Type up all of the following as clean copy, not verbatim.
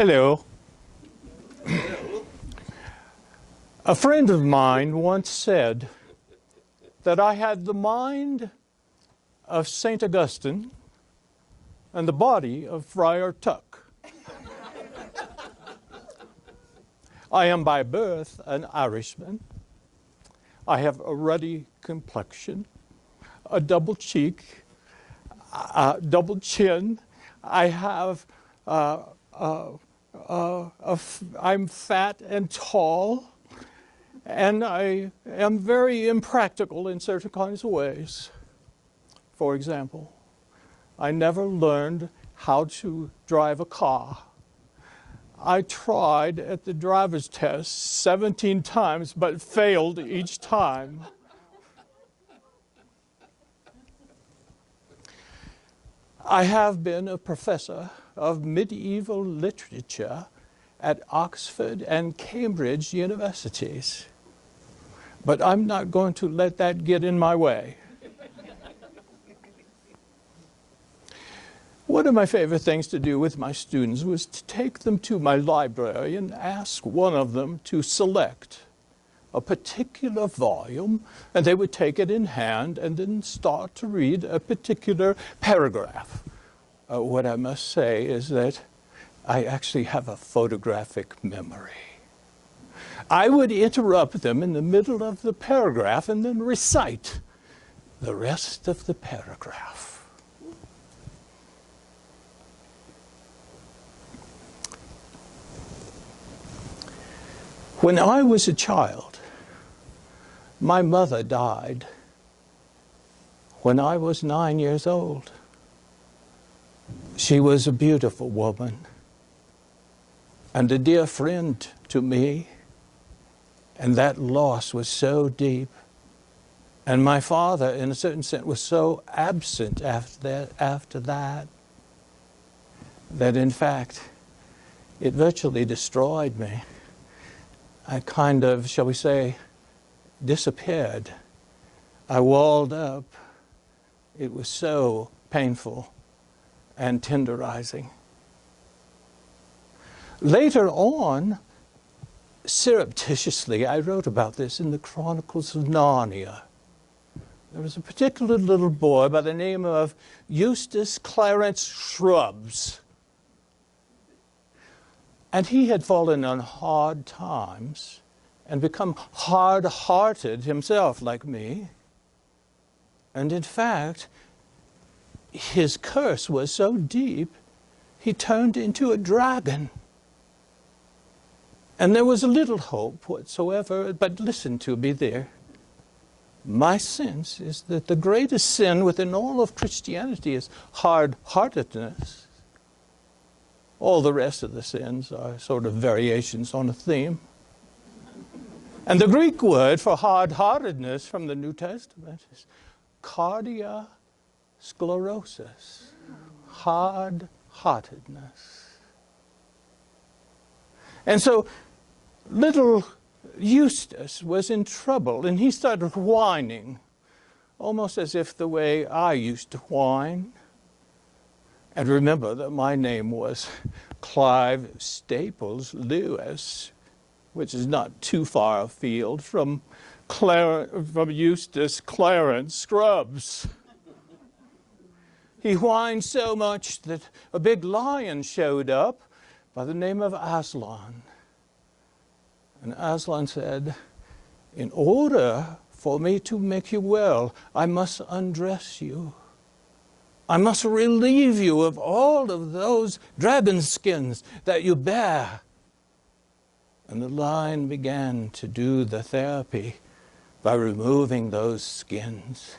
Hello. A friend of mine once said that I had the mind of St. Augustine and the body of Friar Tuck. I am by birth an Irishman. I have a ruddy complexion, a double cheek, a double chin. I'm fat and tall, and I am very impractical in certain kinds of ways. For example, I never learned how to drive a car. I tried at the driver's test 17 times, but failed each time. I have been a professor of medieval literature at Oxford and Cambridge universities, but I'm not going to let that get in my way. One of my favorite things to do with my students was to take them to my library and ask one of them to select a particular volume, and they would take it in hand and then start to read a particular paragraph. What I must say is that I actually have a photographic memory. I would interrupt them in the middle of the paragraph and then recite the rest of the paragraph. When I was a child, my mother died when I was 9 years old. She was a beautiful woman and a dear friend to me, and that loss was so deep. And my father, in a certain sense, was so absent after that, that in fact, it virtually destroyed me. I kind of, shall we say, disappeared. I walled up. It was so painful and tenderizing. Later on, surreptitiously, I wrote about this in the Chronicles of Narnia. There was a particular little boy by the name of Eustace Clarence Shrubs. And he had fallen on hard times and become hard-hearted himself, like me. And in fact, his curse was so deep, he turned into a dragon. And there was little hope whatsoever, but listen to me there. My sense is that the greatest sin within all of Christianity is hard-heartedness. All the rest of the sins are sort of variations on a theme. And the Greek word for hard-heartedness from the New Testament is cardia sclerosis, hard-heartedness. And so little Eustace was in trouble, and he started whining, almost as if the way I used to whine. And remember that my name was Clive Staples Lewis, which is not too far afield from Eustace Clarence Scrubs. He whined so much that a big lion showed up by the name of Aslan. And Aslan said, "In order for me to make you well, I must undress you. I must relieve you of all of those dragon skins that you bear." And the lion began to do the therapy by removing those skins.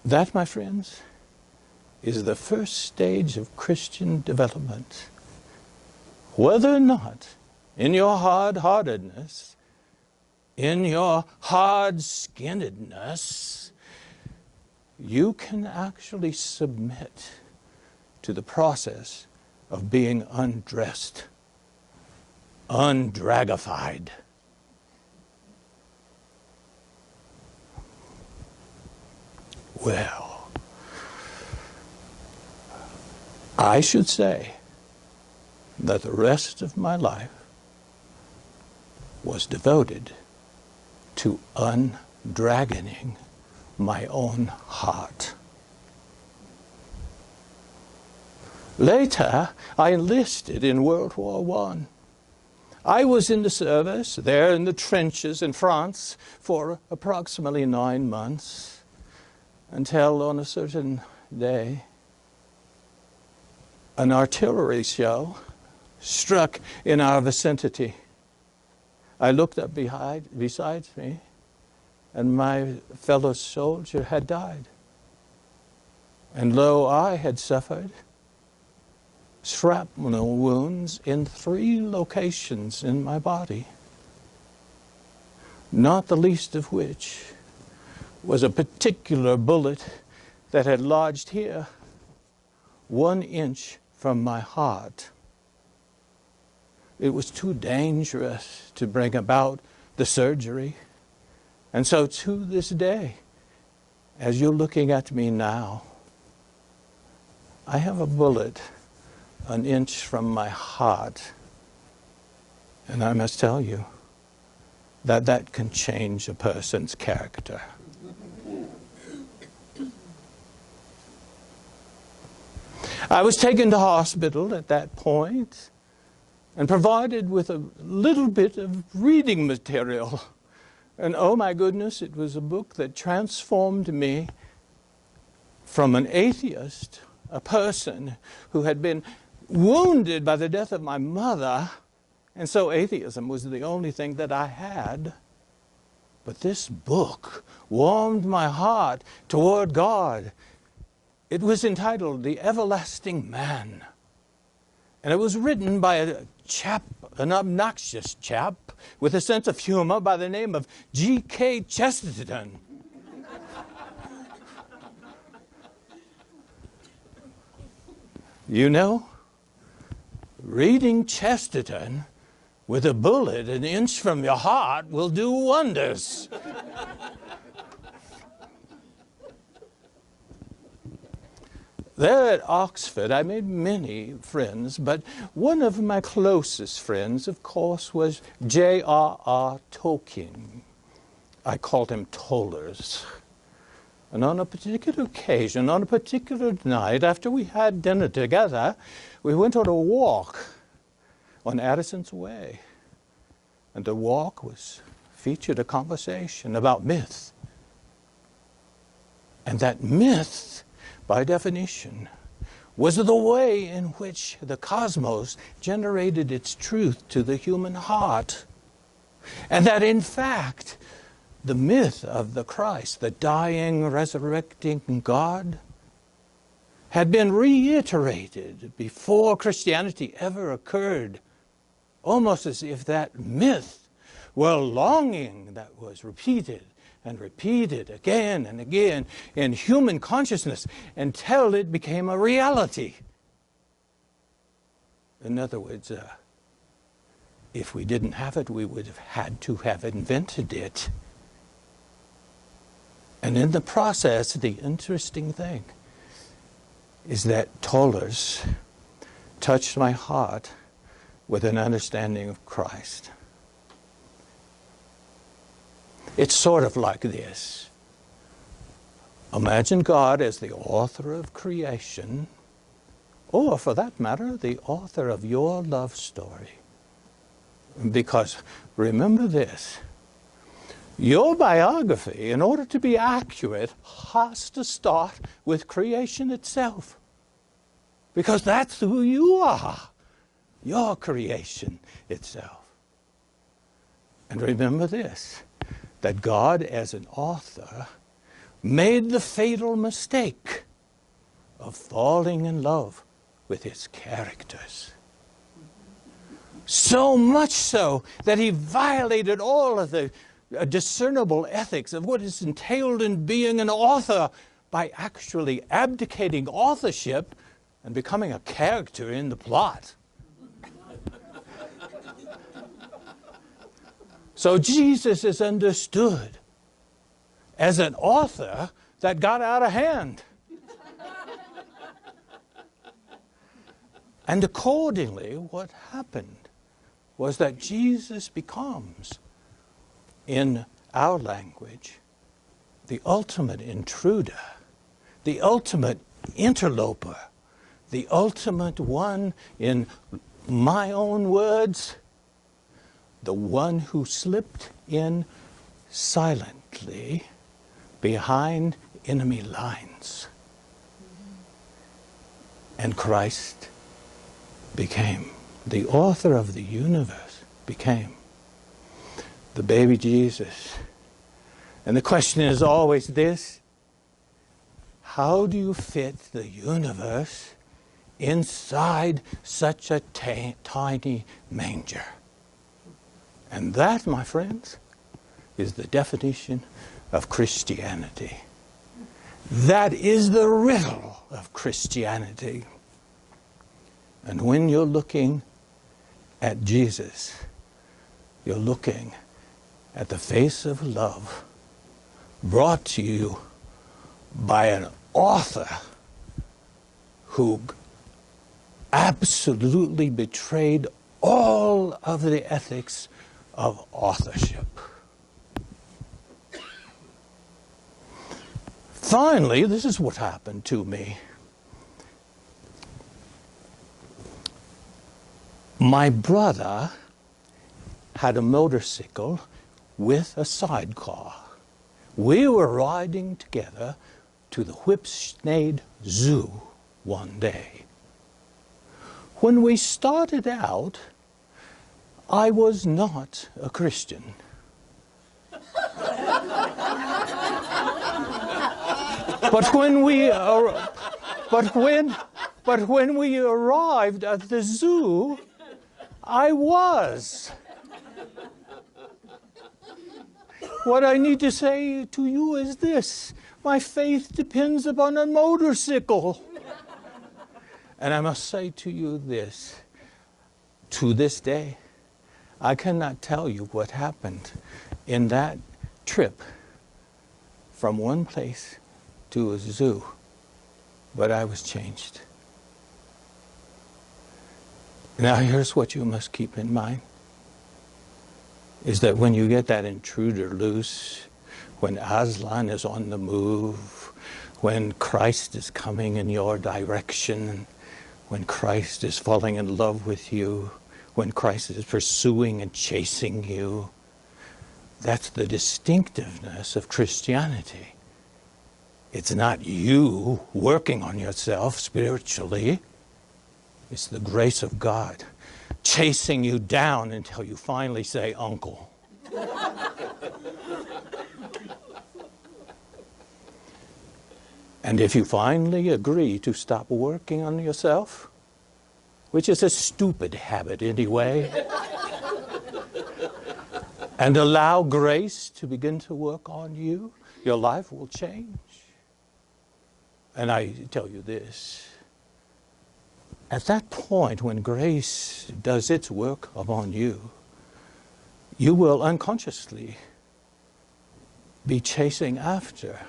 That, my friends, is the first stage of Christian development. Whether or not, in your hard-heartedness, in your hard-skinnedness, you can actually submit to the process of being undressed undragified. Well, I should say that the rest of my life was devoted to undragoning my own heart. Later, I enlisted in World War I. I was in the service there in the trenches in France for approximately 9 months, until on a certain day, an artillery shell struck in our vicinity. I looked up beside me, and my fellow soldier had died. And lo, I had suffered shrapnel wounds in 3 locations in my body, not the least of which was a particular bullet that had lodged here 1 inch from my heart. It was too dangerous to bring about the surgery. And so to this day, as you're looking at me now, I have a bullet 1 inch from my heart. And I must tell you that that can change a person's character. I was taken to hospital at that point and provided with a little bit of reading material. And oh my goodness, it was a book that transformed me from an atheist, a person who had been wounded by the death of my mother, and so atheism was the only thing that I had. But this book warmed my heart toward God. It was entitled The Everlasting Man. And it was written by a chap, an obnoxious chap, with a sense of humor by the name of G.K. Chesterton. You know, reading Chesterton with a bullet 1 inch from your heart will do wonders. There at Oxford, I made many friends, but one of my closest friends, of course, was J.R.R. Tolkien. I called him Tollers. And on a particular occasion, on a particular night, after we had dinner together, we went on a walk on Addison's Way. And the walk featured a conversation about myth. And that myth, by definition, was the way in which the cosmos generated its truth to the human heart. And that, in fact, the myth of the Christ, the dying, resurrecting God, had been reiterated before Christianity ever occurred, almost as if that myth were a longing that was repeated and repeated again and again in human consciousness until it became a reality. In other words, if we didn't have it, we would have had to have invented it. And in the process, the interesting thing is that Tollers touched my heart with an understanding of Christ. It's sort of like this. Imagine God as the author of creation, or for that matter, the author of your love story. Because remember this, your biography, in order to be accurate, has to start with creation itself. Because that's who you are, your creation itself. And remember this, that God, as an author, made the fatal mistake of falling in love with his characters. So much so that he violated all of the discernible ethics of what is entailed in being an author by actually abdicating authorship and becoming a character in the plot. So Jesus is understood as an author that got out of hand. And accordingly, what happened was that Jesus becomes, in our language, the ultimate intruder, the ultimate interloper, the ultimate one, in my own words, the one who slipped in silently behind enemy lines. And Christ became, the author of the universe became the baby Jesus. And the question is always this: how do you fit the universe inside such a tiny manger? And that, my friends, is the definition of Christianity. That is the riddle of Christianity. And when you're looking at Jesus, you're looking at the face of love brought to you by an author who absolutely betrayed all of the ethics of authorship. Finally, this is what happened to me. My brother had a motorcycle with a sidecar. We were riding together to the Whipsnade Zoo one day. When we started out, I was not a Christian. But when we arrived at the zoo, I was. What I need to say to you is this: my faith depends upon a motorcycle. And I must say to you this: to this day, I cannot tell you what happened in that trip from one place to a zoo, but I was changed. Now here's what you must keep in mind, is that when you get that intruder loose, when Aslan is on the move, when Christ is coming in your direction, when Christ is falling in love with you, when Christ is pursuing and chasing you, that's the distinctiveness of Christianity. It's not you working on yourself spiritually. It's the grace of God chasing you down until you finally say, "Uncle." And if you finally agree to stop working on yourself, which is a stupid habit anyway, and allow grace to begin to work on you, your life will change. And I tell you this: at that point when grace does its work upon you, you will unconsciously be chasing after,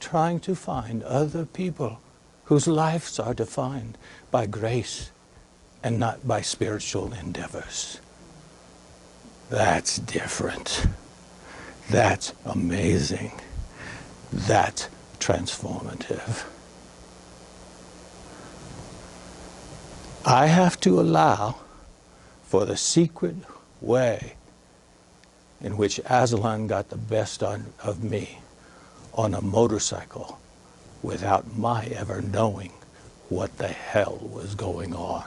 trying to find other people whose lives are defined by grace and not by spiritual endeavors. That's different. That's amazing. That's transformative. I have to allow for the secret way in which Aslan got the best of me on a motorcycle without my ever knowing what the hell was going on.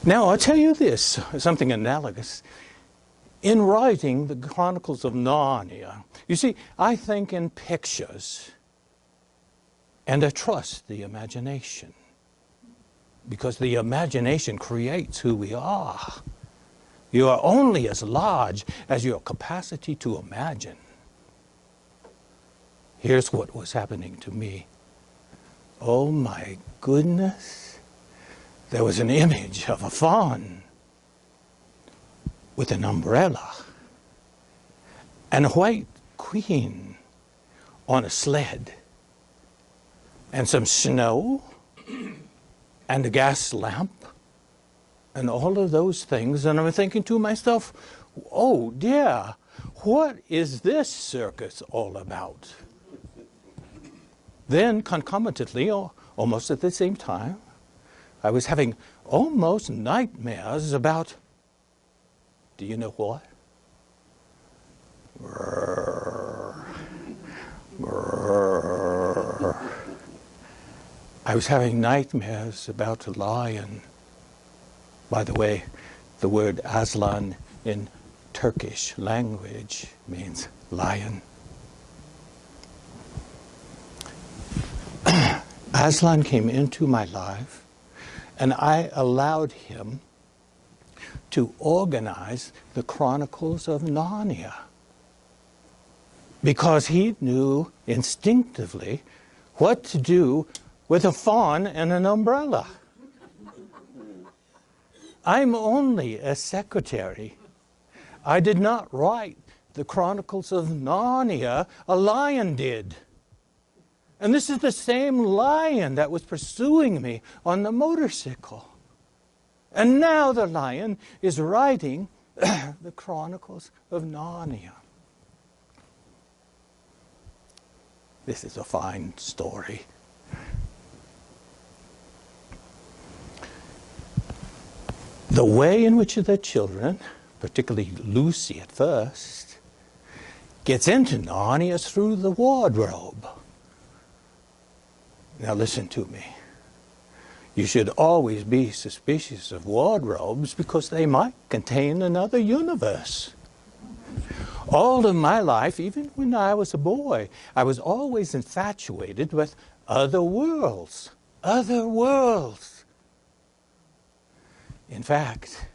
Now, I'll tell you this, something analogous. In writing the Chronicles of Narnia, you see, I think in pictures, and I trust the imagination, because the imagination creates who we are. You are only as large as your capacity to imagine. Here's what was happening to me. Oh my goodness. There was an image of a fawn. with an umbrella and a white queen on a sled and some snow and a gas lamp and all of those things. And I'm thinking to myself, oh dear, what is this circus all about? Then concomitantly, almost at the same time, I was having almost nightmares about, do you know what? I was having nightmares about a lion. By the way, the word aslan in Turkish language means lion. Aslan came into my life, and I allowed him to organize the Chronicles of Narnia, because he knew instinctively what to do with a fawn and an umbrella. I'm only a secretary. I did not write the Chronicles of Narnia. A lion did. And this is the same lion that was pursuing me on the motorcycle. And now the lion is writing the Chronicles of Narnia. This is a fine story. The way in which the children, particularly Lucy at first, gets into Narnia is through the wardrobe. Now listen to me. You should always be suspicious of wardrobes because they might contain another universe. All of my life, even when I was a boy, I was always infatuated with other worlds. Other worlds. In fact,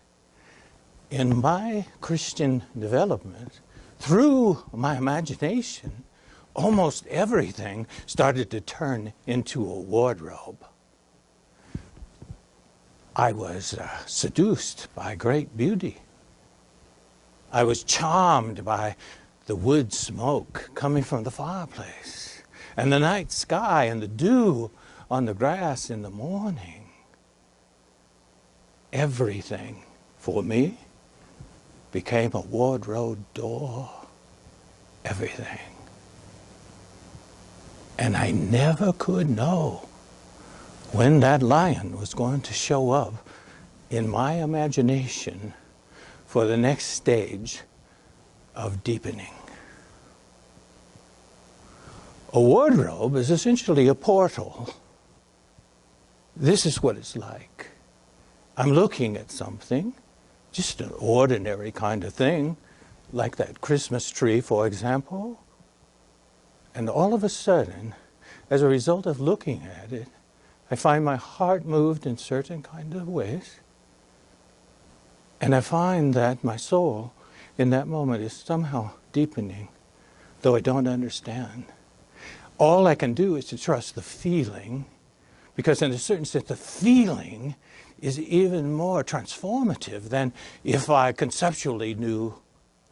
in my Christian development, through my imagination, almost everything started to turn into a wardrobe. I was seduced by great beauty. I was charmed by the wood smoke coming from the fireplace, and the night sky and the dew on the grass in the morning. Everything for me became a wardrobe door. Everything. And I never could know when that lion was going to show up in my imagination for the next stage of deepening. A wardrobe is essentially a portal. This is what it's like. I'm looking at something, just an ordinary kind of thing, like that Christmas tree, for example, and all of a sudden, as a result of looking at it, I find my heart moved in certain kind of ways, and I find that my soul in that moment is somehow deepening, though I don't understand. All I can do is to trust the feeling, because in a certain sense, the feeling is even more transformative than if I conceptually knew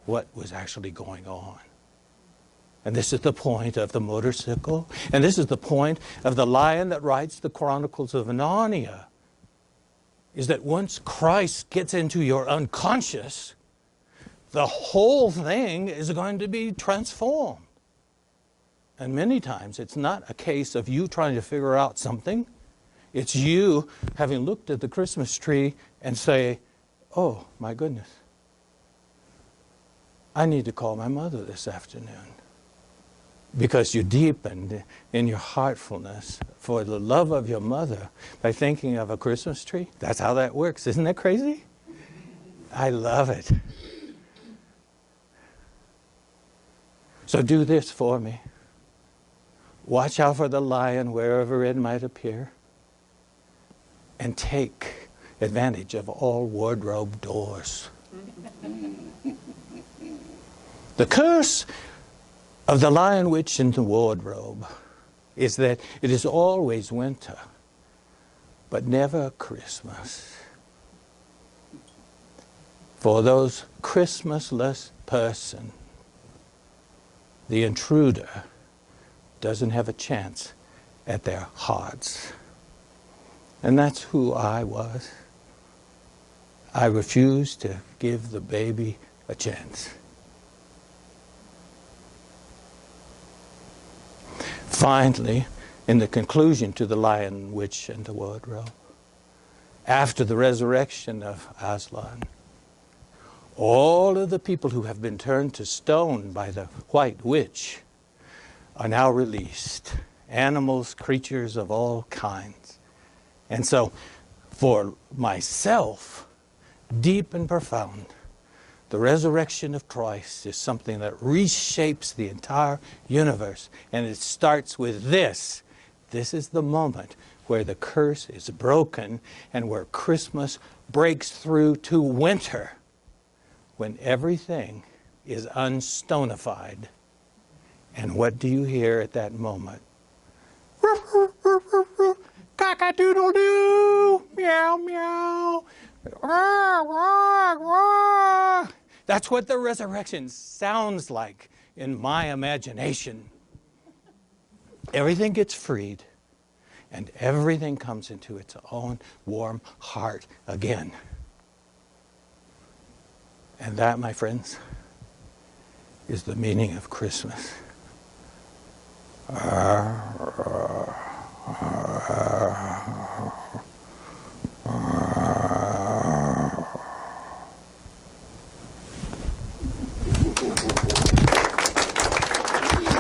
what was actually going on. And this is the point of the motorcycle, and this is the point of the lion that writes the Chronicles of Narnia, is that once Christ gets into your unconscious, the whole thing is going to be transformed. And many times it's not a case of you trying to figure out something. It's you having looked at the Christmas tree and say, oh my goodness, I need to call my mother this afternoon. Because you deepened in your heartfulness for the love of your mother by thinking of a Christmas tree. That's how that works. Isn't that crazy? I love it. So do this for me. Watch out for the lion wherever it might appear. And take advantage of all wardrobe doors. The curse of the lion, witch, and the wardrobe is that it is always winter, but never Christmas. For those Christmasless person, the intruder doesn't have a chance at their hearts. And that's who I was. I refused to give the baby a chance. Finally, in the conclusion to The Lion, Witch, and the Wardrobe, after the resurrection of Aslan, all of the people who have been turned to stone by the white witch are now released. Animals, creatures of all kinds. And so, for myself, deep and profound, the resurrection of Christ is something that reshapes the entire universe. And it starts with this. This is the moment where the curse is broken and where Christmas breaks through to winter, when everything is unstonified. And what do you hear at that moment? Cock-a-doodle-doo, meow, meow. That's what the resurrection sounds like in my imagination. Everything gets freed, and everything comes into its own warm heart again. And that, my friends, is the meaning of Christmas.